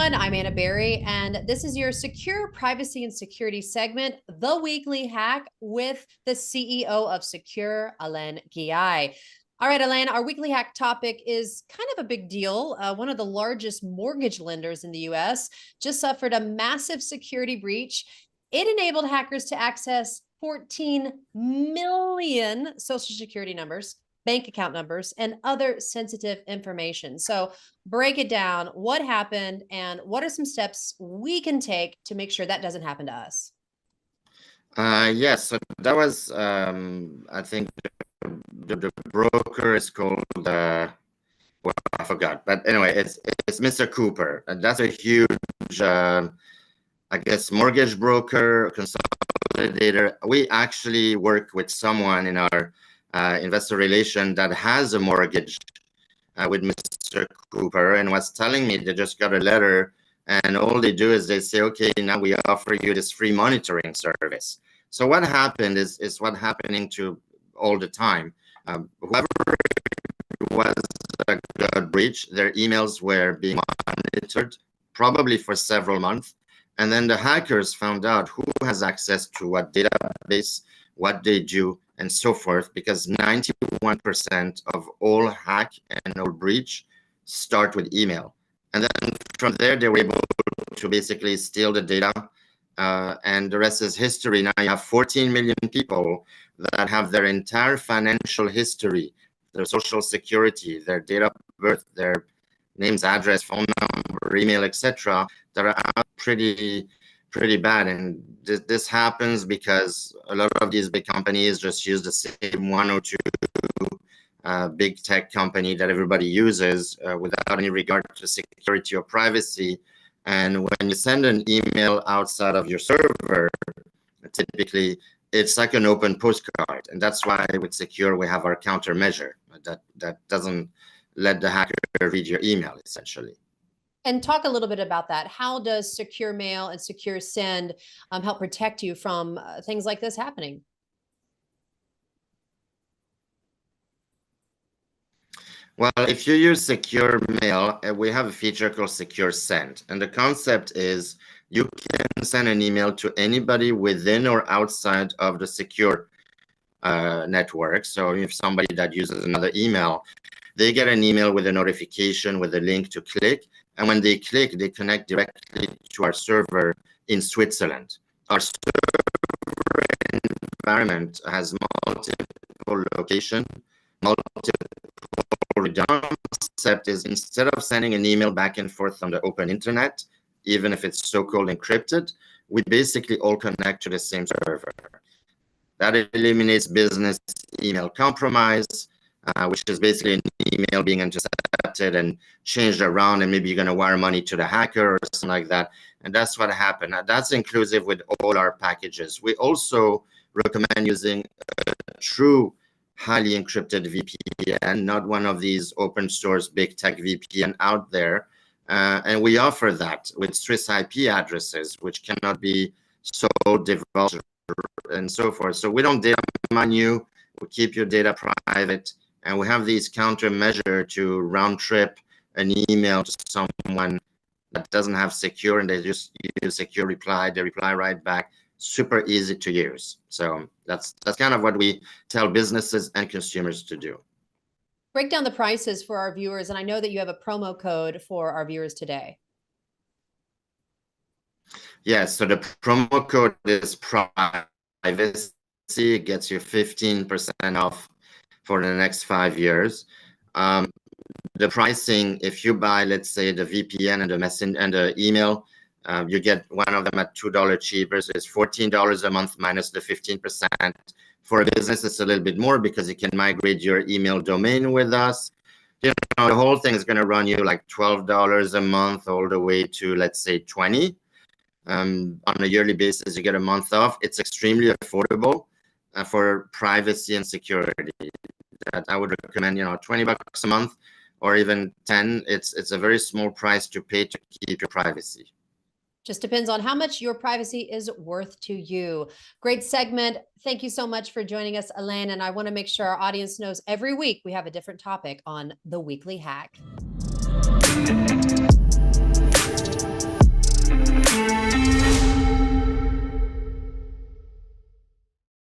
everyone. I'm Anna Berry, and this is your Secure Privacy and Security segment, The Weekly Hack, with the CEO of Sekur, Alain Ghiai. All right, Alain, our weekly hack topic is kind of a big deal. One of the largest mortgage lenders in the US just suffered a massive security breach. It enabled hackers to access 14 million social security numbers, bank account numbers, and other sensitive information. So break it down. What happened and what are some steps we can take to make sure that doesn't happen to us? Yes, so that was, I think the broker is called, well, I forgot. But anyway, it's Mr. Cooper. And that's a huge, I guess, mortgage broker, consolidator. We actually work with someone in our investor relation that has a mortgage with Mr. Cooper and was telling me they just got a letter, and all they do is they say, okay, now we offer you this free monitoring service. So what happened is what's happening to all the time. Whoever was a breach, their emails were being monitored, probably for several months. And then the hackers found out who has access to what database, what they do, and so forth, because 91% of all hack and all breach start with email. And then from there, they were able to basically steal the data, and the rest is history. Now you have 14 million people that have their entire financial history, their social security, their date of birth, their names, address, phone number, email, etc., that are out pretty bad. And this happens because a lot of these big companies just use the same one or two big tech company that everybody uses without any regard to security or privacy. And when you send an email outside of your server, typically it's like an open postcard. And that's why with Sekur, we have our countermeasure that doesn't let the hacker read your email, essentially. And talk a little bit about that. How does Secure Mail and Secure Send help protect you from things like this happening? Well, if you use Secure Mail, we have a feature called Secure Send. And the concept is you can send an email to anybody within or outside of the secure network. So if somebody that uses another email, they get an email with a notification with a link to click. And when they click, they connect directly to our server in Switzerland. Our server environment has multiple locations, multiple concept is instead of sending an email back and forth on the open internet, even if it's so-called encrypted, we basically all connect to the same server. That eliminates business email compromise, which is basically an email being intercepted and changed around, and maybe you're going to wire money to the hacker or something like that. And that's what happened. Now, that's inclusive with all our packages. We also recommend using a true highly encrypted VPN, not one of these open source big tech VPN out there. And we offer that with Swiss IP addresses, which cannot be sold, divulged, and so forth. So we don't data mine you, we keep your data private, and we have these countermeasure to round trip an email to someone that doesn't have Secure, and they just use Secure reply, they reply right back. Super easy to use. So that's kind of what we tell businesses and consumers to do. Break down the prices for our viewers, and I know that you have a promo code for our viewers today. Yes, so the promo code is privacy. It gets you 15% off for the next 5 years. The pricing, if you buy, let's say, the VPN and the messenger and the email, you get one of them at $2 cheaper, so it's $14 a month minus the 15%. For a business, it's a little bit more because you can migrate your email domain with us. You know, the whole thing is going to run you like $12 a month all the way to, let's say, $20. On a yearly basis, you get a month off. It's extremely affordable for privacy and security. That I would recommend, $20 a month or even 10. It's a very small price to pay to keep your privacy. Just depends on how much your privacy is worth to you. Great segment. Thank you so much for joining us, Alain. And I want to make sure our audience knows every week we have a different topic on The Weekly Hack.